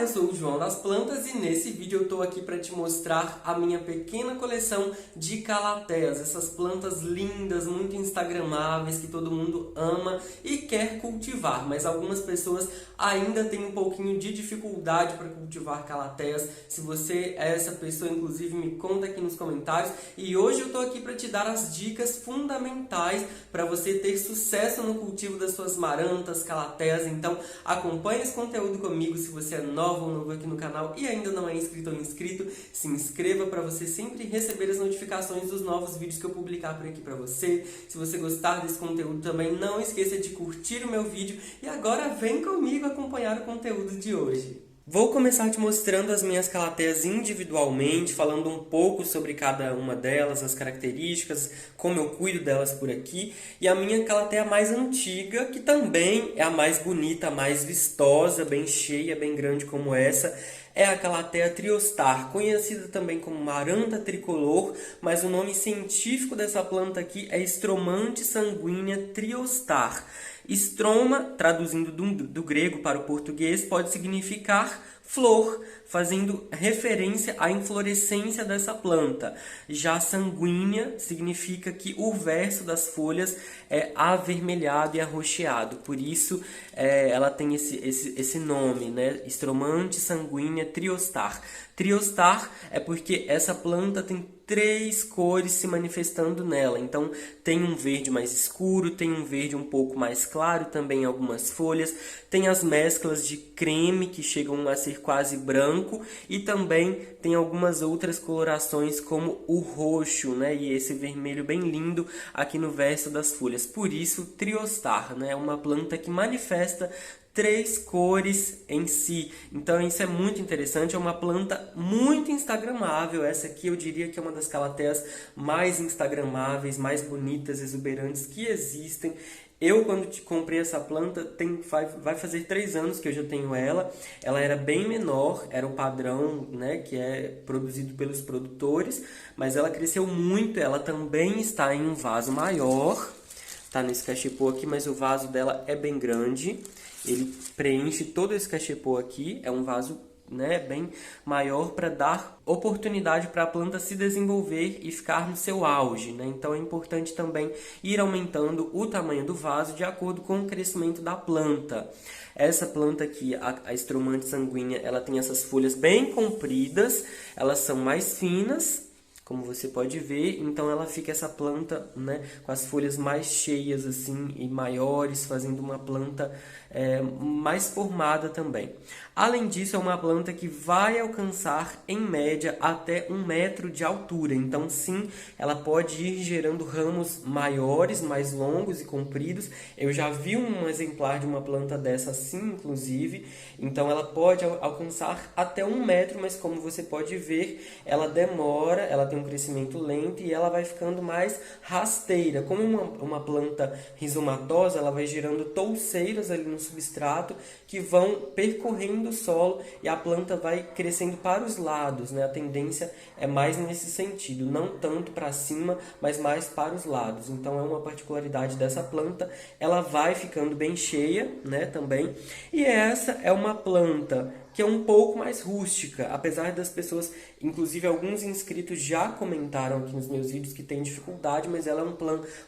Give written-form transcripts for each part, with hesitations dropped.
eu sou o João das Plantas e nesse vídeo eu estou aqui para te mostrar a minha pequena coleção de calateas, essas plantas lindas, muito instagramáveis, que todo mundo ama e quer cultivar, mas algumas pessoas ainda têm um pouquinho de dificuldade para cultivar calateas. Se você é essa pessoa, inclusive, me conta aqui nos comentários. E hoje eu estou aqui para te dar as dicas fundamentais para você ter sucesso no cultivo das suas marantas, calateas. Então acompanhe esse conteúdo comigo. Se você é novo ou novo aqui no canal e ainda não é inscrito ou inscrito, se inscreva para você sempre receber as notificações dos novos vídeos que eu publicar por aqui para você. Se você gostar desse conteúdo também, não esqueça de curtir o meu vídeo. E agora vem comigo acompanhar o conteúdo de hoje. Vou começar te mostrando as minhas calateas individualmente, falando um pouco sobre cada uma delas, as características, como eu cuido delas por aqui. E a minha calateia mais antiga, que também é a mais bonita, a mais vistosa, bem cheia, bem grande como essa, é a calateia triostar, conhecida também como maranta tricolor, mas o nome científico dessa planta aqui é Stromante sanguínea triostar. Stroma, traduzindo do grego para o português, pode significar flor, fazendo referência à inflorescência dessa planta. Já sanguínea significa que o verso das folhas é avermelhado e arroxeado, por isso ela tem esse nome, né? Stromante sanguínea triostar. Triostar é porque essa planta tem 3 cores se manifestando nela. Então tem um verde mais escuro, tem um verde um pouco mais claro também em algumas folhas, tem as mesclas de creme que chegam a ser quase branco e também tem algumas outras colorações como o roxo, né? E esse vermelho bem lindo aqui no verso das folhas. Por isso triostar, né? É uma planta que manifesta 3 cores em si. Então isso é muito interessante, é uma planta muito instagramável. Essa aqui eu diria que é uma das calateas mais instagramáveis, mais bonitas, exuberantes que existem. Eu, quando comprei essa planta, vai fazer 3 anos que eu já tenho ela. Ela era bem menor, era o padrão, né, que é produzido pelos produtores, mas ela cresceu muito. Ela também está em um vaso maior, tá nesse cachepô aqui, mas o vaso dela é bem grande. Ele preenche todo esse cachepô aqui, é um vaso, né, bem maior para dar oportunidade para a planta se desenvolver e ficar no seu auge, né? Então é importante também ir aumentando o tamanho do vaso de acordo com o crescimento da planta. Essa planta aqui, a Stromante sanguínea, ela tem essas folhas bem compridas, elas são mais finas, como você pode ver, então ela fica essa planta, né, com as folhas mais cheias assim e maiores, fazendo uma planta mais formada também. Além disso, é uma planta que vai alcançar em média até 1 metro de altura, então sim, ela pode ir gerando ramos maiores, mais longos e compridos. Eu já vi um exemplar de uma planta dessa assim, inclusive, então ela pode alcançar até 1 metro, mas como você pode ver, ela demora, ela tem um crescimento lento e ela vai ficando mais rasteira. Como uma planta rizomatosa, ela vai gerando touceiras ali no substrato que vão percorrendo o solo e a planta vai crescendo para os lados, né? A tendência é mais nesse sentido, não tanto para cima, mas mais para os lados. Então é uma particularidade dessa planta, ela vai ficando bem cheia, né, também. E essa é uma planta que é um pouco mais rústica, apesar das pessoas, inclusive alguns inscritos já comentaram aqui nos meus vídeos que tem dificuldade, mas ela é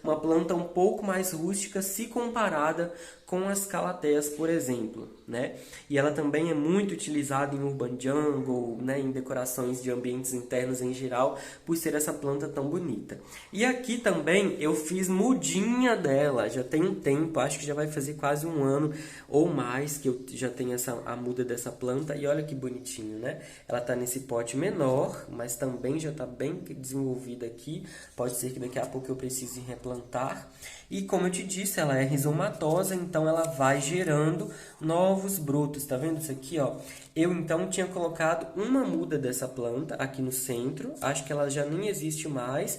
uma planta um pouco mais rústica se comparada com as calateias, por exemplo, né? E ela também é muito utilizada em urban jungle, né, em decorações de ambientes internos em geral, por ser essa planta tão bonita. E aqui também eu fiz mudinha dela, já tem um tempo, acho que já vai fazer quase 1 ano ou mais que eu já tenho a muda dessa planta. E olha que bonitinho, né? Ela tá nesse pote menor, mas também já tá bem desenvolvida aqui. Pode ser que daqui a pouco eu precise replantar. E como eu te disse, ela é rizomatosa, então ela vai gerando novos brotos. Tá vendo isso aqui, ó? Eu então tinha colocado uma muda dessa planta aqui no centro. Acho que ela já nem existe mais.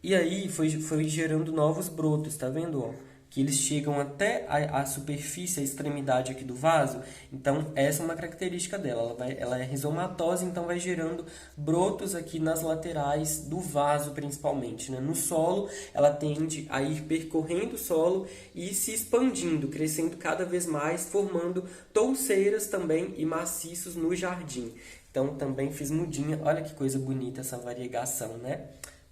E aí foi gerando novos brotos, tá vendo, ó? que eles chegam até a superfície, a extremidade aqui do vaso. Então, essa é uma característica dela. Ela é rizomatosa, então vai gerando brotos aqui nas laterais do vaso, principalmente, né? No solo, ela tende a ir percorrendo o solo e se expandindo, crescendo cada vez mais, formando touceiras também e maciços no jardim. Então, também fiz mudinha. Olha que coisa bonita essa variegação, né?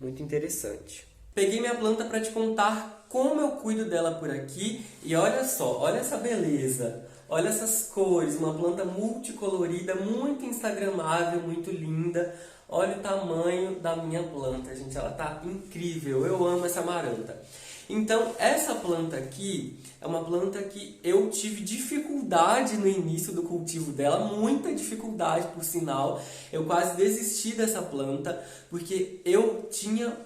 Muito interessante. Peguei minha planta para te contar como eu cuido dela por aqui. E olha só, olha essa beleza. Olha essas cores, uma planta multicolorida, muito instagramável, muito linda. Olha o tamanho da minha planta, gente. Ela tá incrível. Eu amo essa amaranta. Então, essa planta aqui é uma planta que eu tive dificuldade no início do cultivo dela, muita dificuldade, por sinal. Eu quase desisti dessa planta, porque eu tinha...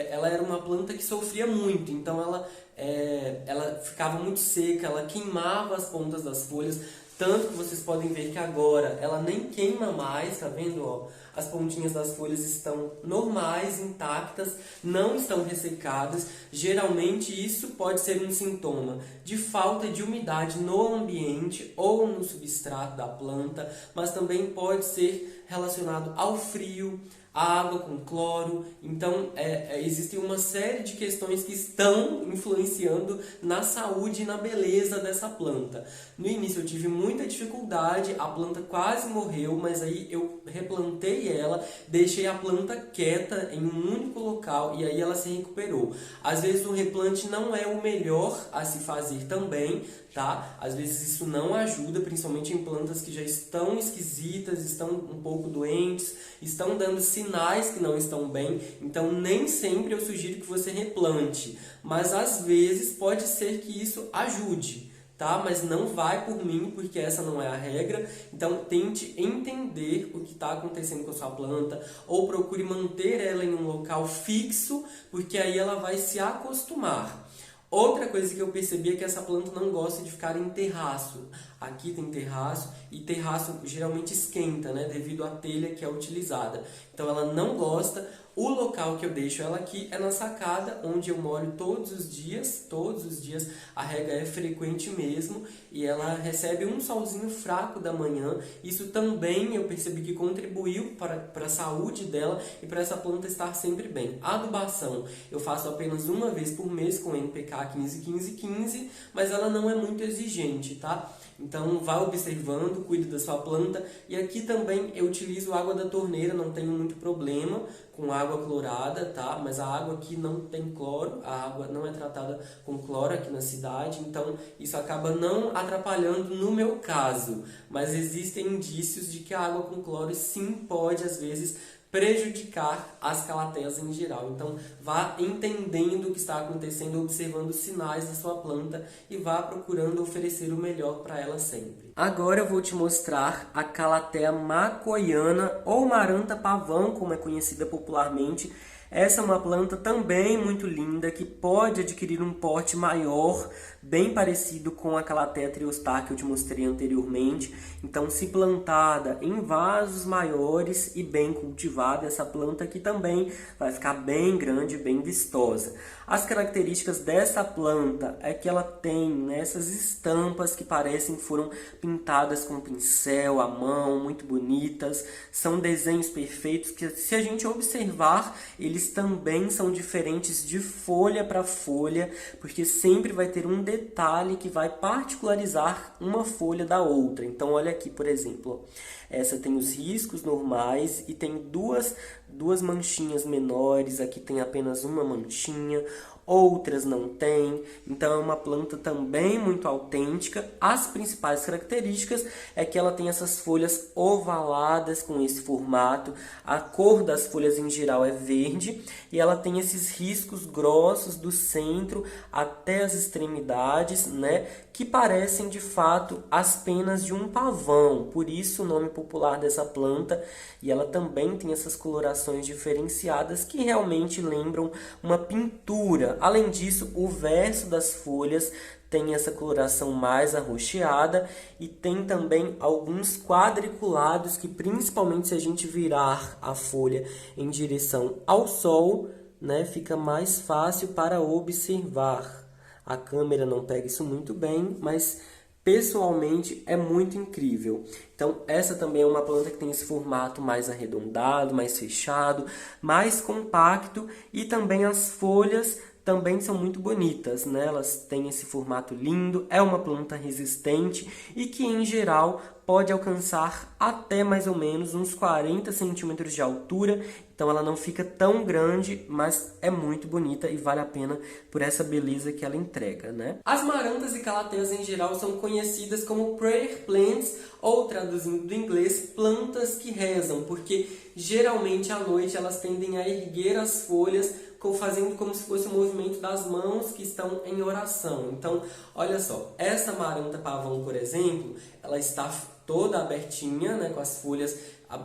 ela era uma planta que sofria muito, então ela ficava muito seca, ela queimava as pontas das folhas, tanto que vocês podem ver que agora ela nem queima mais, tá vendo? Ó, as pontinhas das folhas estão normais, intactas, não estão ressecadas. Geralmente isso pode ser um sintoma de falta de umidade no ambiente ou no substrato da planta, mas também pode ser relacionado ao frio, a água com cloro. Então, existe uma série de questões que estão influenciando na saúde e na beleza dessa planta. No início eu tive muita dificuldade, a planta quase morreu, mas aí eu replantei ela, deixei a planta quieta em um único local e aí ela se recuperou. Às vezes o replante não é o melhor a se fazer também, tá? Às vezes isso não ajuda, principalmente em plantas que já estão esquisitas, estão um pouco doentes, estão dando sinais que não estão bem. Então nem sempre eu sugiro que você replante, mas às vezes pode ser que isso ajude, tá? Mas não vai por mim, porque essa não é a regra. Então tente entender o que está acontecendo com a sua planta, ou procure manter ela em um local fixo, porque aí ela vai se acostumar. Outra coisa que eu percebi é que essa planta não gosta de ficar em terraço. Aqui tem terraço e terraço geralmente esquenta, né, devido à telha que é utilizada. Então ela não gosta. O local que eu deixo ela aqui é na sacada, onde eu molho todos os dias. Todos os dias a rega é frequente mesmo e ela recebe um solzinho fraco da manhã. Isso também eu percebi que contribuiu para a saúde dela e para essa planta estar sempre bem. A adubação eu faço apenas uma vez por mês com NPK 15-15-15, mas ela não é muito exigente, tá? Então vá observando, cuide da sua planta. E aqui também eu utilizo água da torneira, não tenho muito problema com água clorada, tá? Mas a água aqui não tem cloro, a água não é tratada com cloro aqui na cidade, então isso acaba não atrapalhando no meu caso. Mas existem indícios de que a água com cloro sim pode às vezes prejudicar as calateias em geral. Então vá entendendo o que está acontecendo, observando os sinais da sua planta e vá procurando oferecer o melhor para ela sempre. Agora eu vou te mostrar a calateia macoiana ou maranta pavão, como é conhecida popularmente. Essa é uma planta também muito linda, que pode adquirir um porte maior, bem parecido com a calateia triostar que eu te mostrei anteriormente. Então, se plantada em vasos maiores e bem cultivada, essa planta aqui também vai ficar bem grande, bem vistosa. As características dessa planta é que ela tem essas estampas que parecem que foram pintadas com pincel, à mão, muito bonitas. São desenhos perfeitos que, se a gente observar, eles também são diferentes de folha para folha, porque sempre vai ter um detalhe que vai particularizar uma folha da outra. Então, olha aqui, por exemplo, essa tem os riscos normais e tem duas manchinhas menores, aqui tem apenas uma manchinha, outras não tem. Então é uma planta também muito autêntica. As principais características é que ela tem essas folhas ovaladas com esse formato, a cor das folhas em geral é verde e ela tem esses riscos grossos do centro até as extremidades, né, que parecem de fato as penas de um pavão, por isso o nome popular dessa planta. E ela também tem essas colorações diferenciadas que realmente lembram uma pintura. Além disso, o verso das folhas tem essa coloração mais arroxeada e tem também alguns quadriculados que, principalmente se a gente virar a folha em direção ao sol, né, fica mais fácil para observar. a câmera não pega isso muito bem, mas pessoalmente é muito incrível. Então essa também é uma planta que tem esse formato mais arredondado, mais fechado, mais compacto, e também as folhas também são muito bonitas, né? Elas têm esse formato lindo, é uma planta resistente e que em geral pode alcançar até mais ou menos uns 40 centímetros de altura. Então ela não fica tão grande, mas é muito bonita e vale a pena por essa beleza que ela entrega, né? As marantas e calateas em geral são conhecidas como prayer plants, ou traduzindo do inglês, plantas que rezam, porque geralmente à noite elas tendem a erguer as folhas, fazendo como se fosse o movimento das mãos que estão em oração. Então, olha só, essa maranta pavão, por exemplo, ela está toda abertinha, né, com as folhas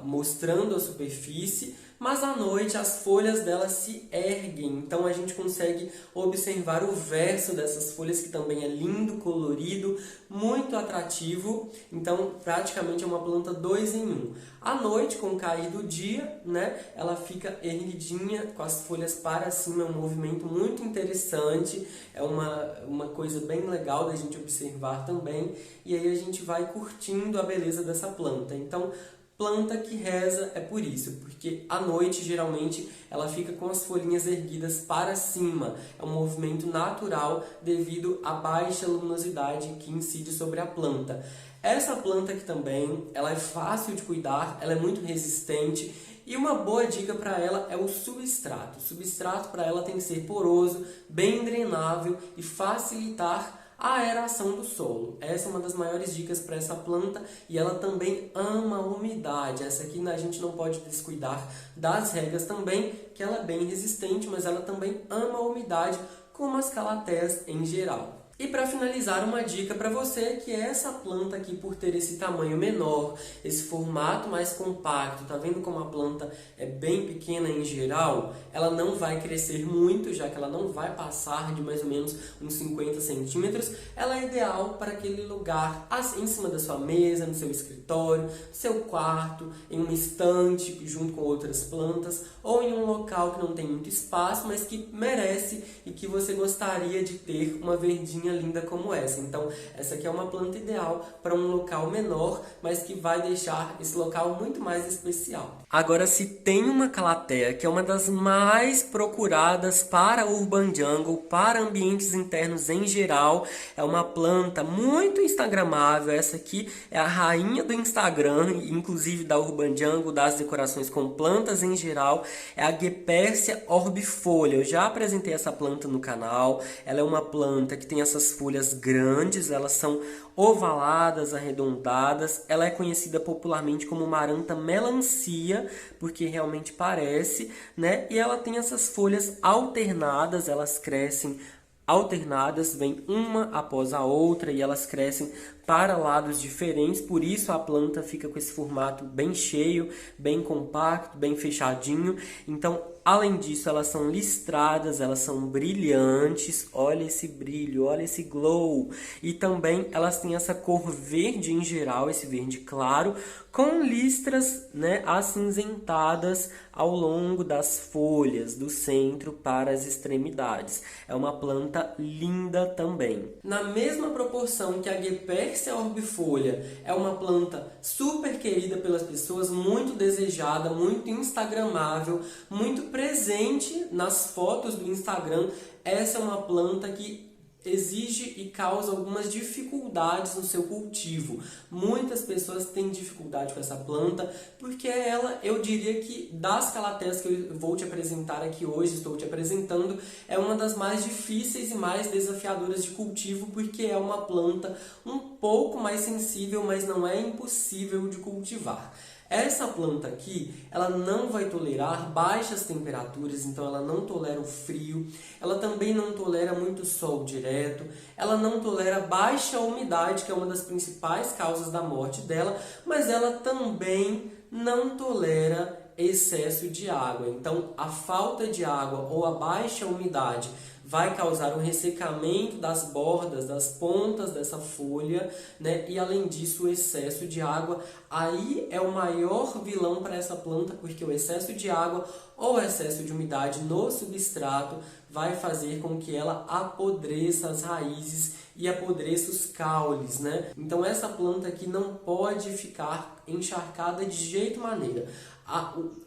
mostrando a superfície, mas à noite as folhas dela se erguem, então a gente consegue observar o verso dessas folhas, que também é lindo, colorido, muito atrativo. Então praticamente é uma planta 2 em 1. À noite, com o cair do dia, né, ela fica erguidinha com as folhas para cima, é um movimento muito interessante, é uma coisa bem legal da gente observar também, e aí a gente vai curtindo a beleza dessa planta. Então, planta que reza é por isso, porque à noite geralmente ela fica com as folhinhas erguidas para cima. É um movimento natural devido à baixa luminosidade que incide sobre a planta. Essa planta aqui também, ela é fácil de cuidar, ela é muito resistente, e uma boa dica para ela é o substrato. O substrato para ela tem que ser poroso, bem drenável e facilitar a aeração do solo. Essa é uma das maiores dicas para essa planta, e ela também ama a umidade. Essa aqui a gente não pode descuidar das regas também, que ela é bem resistente, mas ela também ama a umidade, como as calateas em geral. E para finalizar, uma dica para você, que é essa planta aqui, por ter esse tamanho menor, esse formato mais compacto, tá vendo como a planta é bem pequena em geral? Ela não vai crescer muito, já que ela não vai passar de mais ou menos uns 50 centímetros. Ela é ideal para aquele lugar em cima da sua mesa, no seu escritório, no seu quarto, em uma estante junto com outras plantas, ou em um local que não tem muito espaço, mas que merece e que você gostaria de ter uma verdinha linda como essa. Então essa aqui é uma planta ideal para um local menor, mas que vai deixar esse local muito mais especial. Agora, se tem uma calateia que é uma das mais procuradas para Urban Jungle, para ambientes internos em geral, é uma planta muito instagramável. Essa aqui é a rainha do Instagram, inclusive da Urban Jungle, das decorações com plantas em geral, é a Guepersia orbifolia. Eu já apresentei essa planta no canal. Ela é uma planta que tem essas folhas grandes, elas são ovaladas, arredondadas. Ela é conhecida popularmente como maranta melancia, porque realmente parece, né? E ela tem essas folhas alternadas, elas crescem alternadas, vem uma após a outra, e elas crescem para lados diferentes, por isso a planta fica com esse formato bem cheio, bem compacto, bem fechadinho. Então, além disso, elas são listradas, elas são brilhantes, olha esse brilho, olha esse glow, e também elas têm essa cor verde em geral, esse verde claro, com listras, né, acinzentadas ao longo das folhas, do centro para as extremidades. É uma planta linda também. Na mesma proporção que a Guepersia orbifolia é uma planta super querida pelas pessoas, muito desejada, muito instagramável, muito presente nas fotos do Instagram, essa é uma planta que exige e causa algumas dificuldades no seu cultivo. Muitas pessoas têm dificuldade com essa planta, porque ela, eu diria que das calateas que eu vou te apresentar aqui hoje, estou te apresentando, é uma das mais difíceis e mais desafiadoras de cultivo, porque é uma planta um pouco mais sensível, mas não é impossível de cultivar. Essa planta aqui, ela não vai tolerar baixas temperaturas, então ela não tolera o frio, ela também não tolera muito sol direto, ela não tolera baixa umidade, que é uma das principais causas da morte dela, mas ela também não tolera excesso de água. Então, a falta de água ou a baixa umidade vai causar um ressecamento das bordas, das pontas dessa folha, né? E além disso, o excesso de água aí é o maior vilão para essa planta, porque o excesso de água ou excesso de umidade no substrato vai fazer com que ela apodreça as raízes e apodreça os caules, né? Então essa planta aqui não pode ficar encharcada de jeito maneira.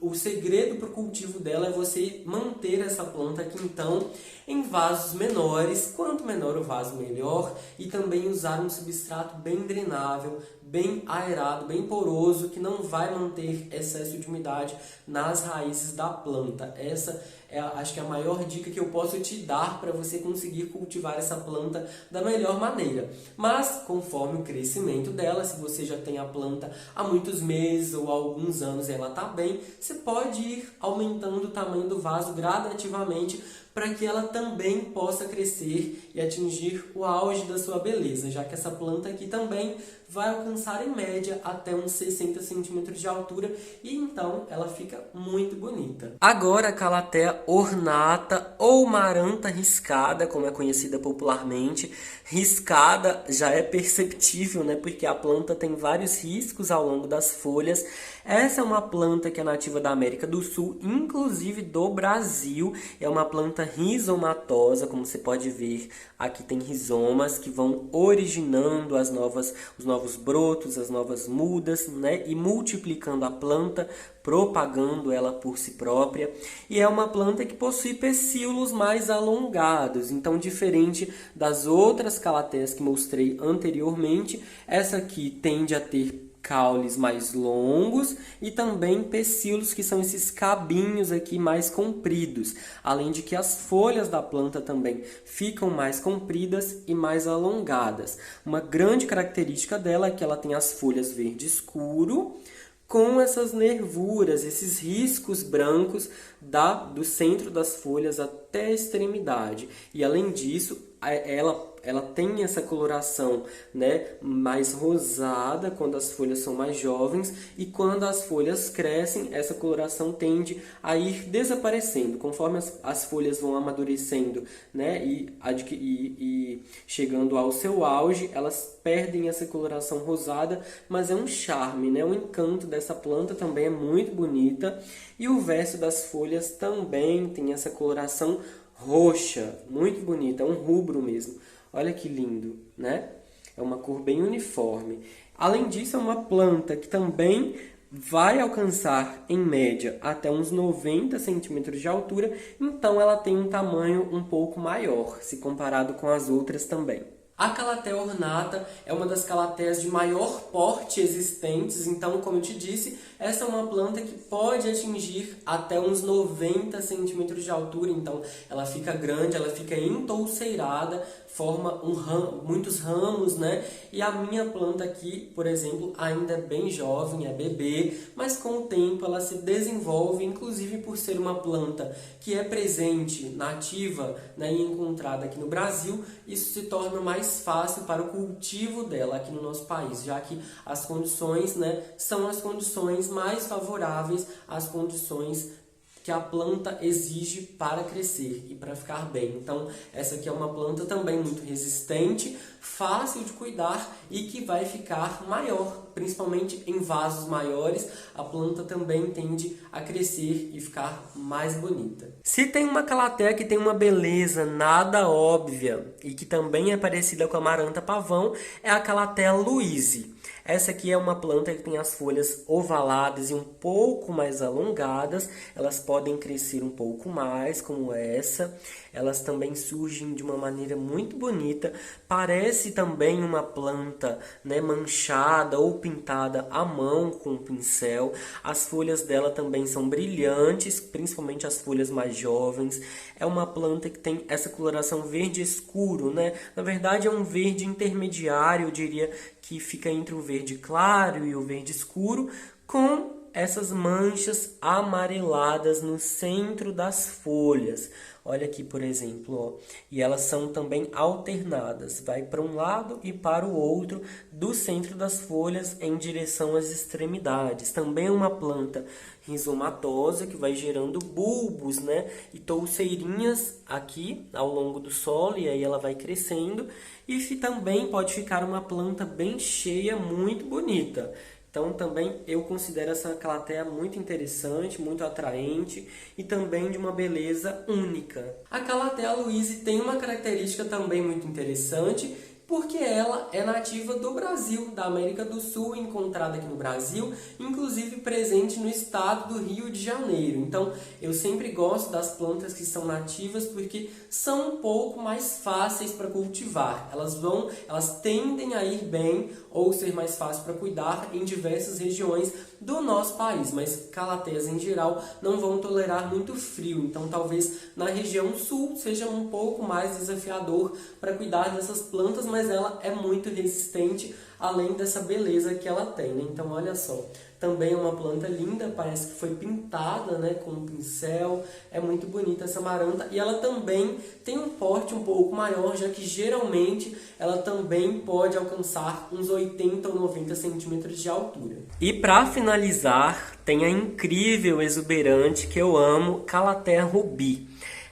O segredo para o cultivo dela é você manter essa planta aqui, então, em vasos menores. Quanto menor o vaso, melhor. E também usar um substrato bem drenável, bem aerado, bem poroso, que não vai manter excesso de umidade nas raízes da planta. Essa é, acho que, a maior dica que eu posso te dar para você conseguir cultivar essa planta da melhor maneira. Mas, conforme o crescimento dela, se você já tem a planta há muitos meses ou há alguns anos e ela está bem, você pode ir aumentando o tamanho do vaso gradativamente para que ela também possa crescer e atingir o auge da sua beleza, já que essa planta aqui também vai alcançar em média até uns 60 centímetros de altura e então ela fica muito bonita. Agora a Calathea ornata ou maranta riscada, como é conhecida popularmente. Riscada já é perceptível, né? Porque a planta tem vários riscos ao longo das folhas. Essa é uma planta que é nativa da América do Sul, inclusive do Brasil. É uma planta rizomatosa, como você pode ver. Aqui tem rizomas que vão originando os novos brotos, as novas mudas, né? E multiplicando a planta, propagando ela por si própria. E é uma planta que possui pecíolos mais alongados. Então, diferente das outras calatheias que mostrei anteriormente, essa aqui tende a ter caules mais longos e também pecíolos, que são esses cabinhos aqui mais compridos. Além de que as folhas da planta também ficam mais compridas e mais alongadas. Uma grande característica dela é que ela tem as folhas verde escuro, com essas nervuras, esses riscos brancos do centro das folhas até a extremidade. E além disso, ela tem essa coloração, né, mais rosada quando as folhas são mais jovens, e quando as folhas crescem, essa coloração tende a ir desaparecendo. Conforme as folhas vão amadurecendo, né, e chegando ao seu auge, elas perdem essa coloração rosada, mas é um charme, né, um encanto dessa planta, também é muito bonita. E o verso das folhas também tem essa coloração roxa, muito bonita, é um rubro mesmo. Olha que lindo, né? É uma cor bem uniforme. Além disso, é uma planta que também vai alcançar, em média, até uns 90 centímetros de altura. Então, ela tem um tamanho um pouco maior, se comparado com as outras também. A Calathea ornata é uma das calatheias de maior porte existentes, então, como eu te disse, essa é uma planta que pode atingir até uns 90 centímetros de altura, então ela fica grande, ela fica entouceirada, forma muitos ramos, né? E a minha planta aqui, por exemplo, ainda é bem jovem, é bebê, mas com o tempo ela se desenvolve, inclusive por ser uma planta que é presente, nativa, né, e encontrada aqui no Brasil, isso se torna mais fácil para o cultivo dela aqui no nosso país, já que as condições, né, são as condições mais favoráveis às condições que a planta exige para crescer e para ficar bem. Então, essa aqui é uma planta também muito resistente, fácil de cuidar e que vai ficar maior, principalmente em vasos maiores. A planta também tende a crescer e ficar mais bonita. Se tem uma calathea que tem uma beleza nada óbvia e que também é parecida com a maranta pavão, é a Calathea louise. Essa aqui é uma planta que tem as folhas ovaladas e um pouco mais alongadas. Elas podem crescer um pouco mais, como essa. Elas também surgem de uma maneira muito bonita. Parece também uma planta, né, manchada ou pintada à mão com um pincel. As folhas dela também são brilhantes, principalmente as folhas mais jovens. É uma planta que tem essa coloração verde escuro, né? Na verdade é um verde intermediário, eu diria, que fica entre o verde claro e o verde escuro, com essas manchas amareladas no centro das folhas. Olha aqui, por exemplo, ó. E elas são também alternadas, vai para um lado e para o outro do centro das folhas em direção às extremidades. Também é uma planta rizomatosa que vai gerando bulbos, né? E touceirinhas aqui ao longo do solo, e aí ela vai crescendo. E também pode ficar uma planta bem cheia, muito bonita. Então, também eu considero essa calathea muito interessante, muito atraente e também de uma beleza única. A Calathea louise tem uma característica também muito interessante, porque ela é nativa do Brasil, da América do Sul, encontrada aqui no Brasil, inclusive presente no estado do Rio de Janeiro. Então, eu sempre gosto das plantas que são nativas porque são um pouco mais fáceis para cultivar. Elas tendem a ir bem ou ser mais fácil para cuidar em diversas regiões do nosso país, mas calatheas em geral não vão tolerar muito frio, então talvez na região sul seja um pouco mais desafiador para cuidar dessas plantas, mas ela é muito resistente, além dessa beleza que ela tem, né? Então olha só, também é uma planta linda, parece que foi pintada, né, com um pincel, é muito bonita essa maranta, e ela também tem um porte um pouco maior, já que geralmente ela também pode alcançar uns 80 ou 90 centímetros de altura. E para finalizar, tem a incrível, exuberante, que eu amo, Calathea rubi.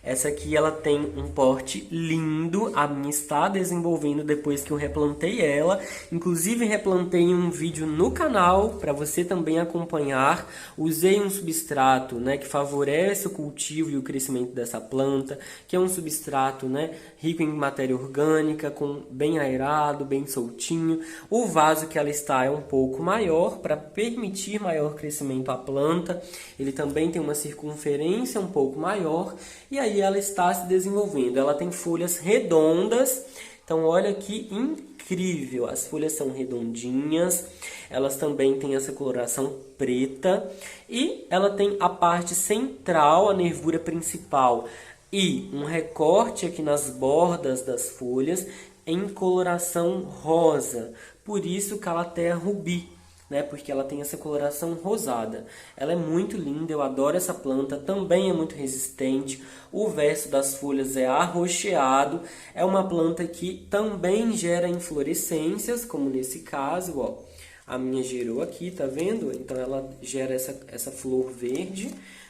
Essa aqui ela tem um porte lindo, a minha está desenvolvendo depois que eu replantei ela. Inclusive replantei em um vídeo no canal para você também acompanhar. Usei um substrato, né, que favorece o cultivo e o crescimento dessa planta, que é um substrato, né, rico em matéria orgânica, bem aerado, bem soltinho. O vaso que ela está é um pouco maior para permitir maior crescimento à planta. Ele também tem uma circunferência um pouco maior e aí ela está se desenvolvendo. Ela tem folhas redondas, então olha que incrível, as folhas são redondinhas, elas também têm essa coloração preta e ela tem a parte central, a nervura principal e um recorte aqui nas bordas das folhas em coloração rosa, por isso Calathea rubi, né, porque ela tem essa coloração rosada. Ela é muito linda, eu adoro essa planta, também é muito resistente. O verso das folhas é arroxeado, é uma planta que também gera inflorescências, como nesse caso, ó. A minha gerou aqui, tá vendo? Então ela gera essa flor verde,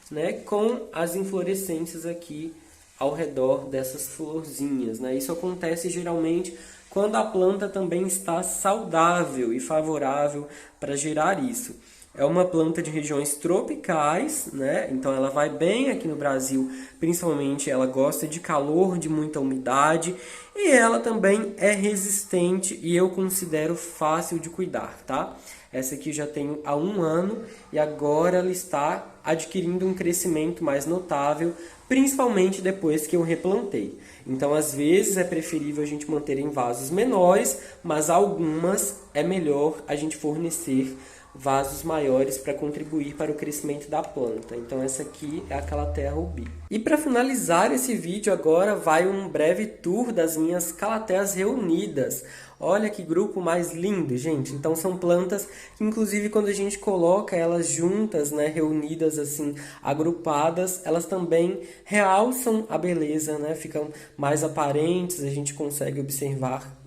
né, com as inflorescências aqui ao redor dessas florzinhas, né? Isso acontece geralmente quando a planta também está saudável e favorável para gerar isso. É uma planta de regiões tropicais, né? Então ela vai bem aqui no Brasil, principalmente ela gosta de calor, de muita umidade, e ela também é resistente e eu considero fácil de cuidar, tá? Essa aqui já tenho há 1 ano e agora ela está adquirindo um crescimento mais notável, principalmente depois que eu replantei. Então, às vezes, é preferível a gente manter em vasos menores, mas algumas é melhor a gente fornecer vasos maiores para contribuir para o crescimento da planta. Então essa aqui é a Calathea rubi. E para finalizar esse vídeo agora vai um breve tour das minhas calatheas reunidas. Olha que grupo mais lindo, gente. Então são plantas que inclusive quando a gente coloca elas juntas, né, reunidas assim, agrupadas, elas também realçam a beleza, né? Ficam mais aparentes, a gente consegue observar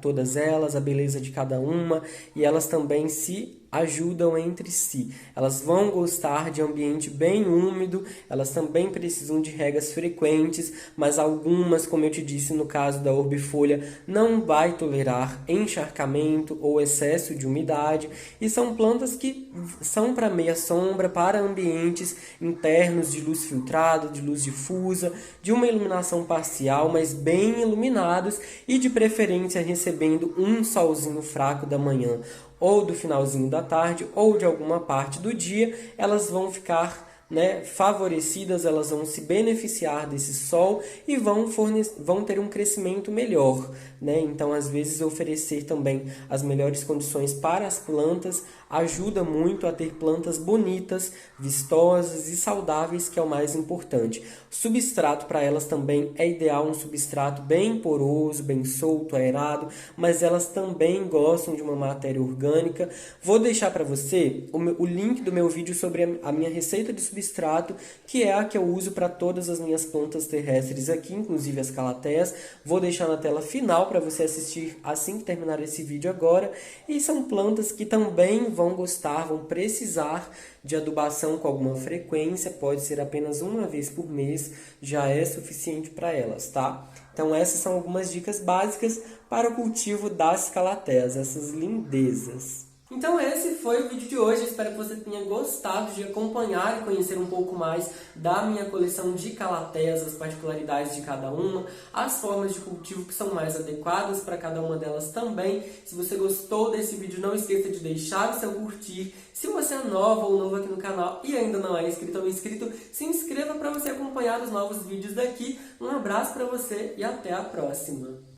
todas elas, a beleza de cada uma, e elas também se ajudam entre si. Elas vão gostar de ambiente bem úmido, elas também precisam de regas frequentes, mas algumas, como eu te disse no caso da orbifolha, não vai tolerar encharcamento ou excesso de umidade, e são plantas que são para meia sombra, para ambientes internos de luz filtrada, de luz difusa, de uma iluminação parcial, mas bem iluminados e de preferência recebendo um solzinho fraco da manhã ou do finalzinho da tarde, ou de alguma parte do dia, elas vão ficar né, favorecidas, elas vão se beneficiar desse sol e vão ter um crescimento melhor, né? Então, às vezes, oferecer também as melhores condições para as plantas ajuda muito a ter plantas bonitas, vistosas e saudáveis, que é o mais importante. Substrato para elas também é ideal, um substrato bem poroso, bem solto, aerado, mas elas também gostam de uma matéria orgânica. Vou deixar para você o link do meu vídeo sobre a minha receita de substrato, que é a que eu uso para todas as minhas plantas terrestres aqui, inclusive as calatéas. Vou deixar na tela final para você assistir assim que terminar esse vídeo agora. E são plantas que também vão gostar, vão precisar de adubação com alguma frequência, pode ser apenas uma vez por mês, já é suficiente para elas, tá? Então essas são algumas dicas básicas para o cultivo das calatéas, essas lindezas. Então esse foi o vídeo de hoje, espero que você tenha gostado de acompanhar e conhecer um pouco mais da minha coleção de calatéas, as particularidades de cada uma, as formas de cultivo que são mais adequadas para cada uma delas também. Se você gostou desse vídeo, não esqueça de deixar o seu curtir. Se você é nova ou novo aqui no canal e ainda não é inscrito ou inscrito, se inscreva para você acompanhar os novos vídeos daqui. Um abraço para você e até a próxima!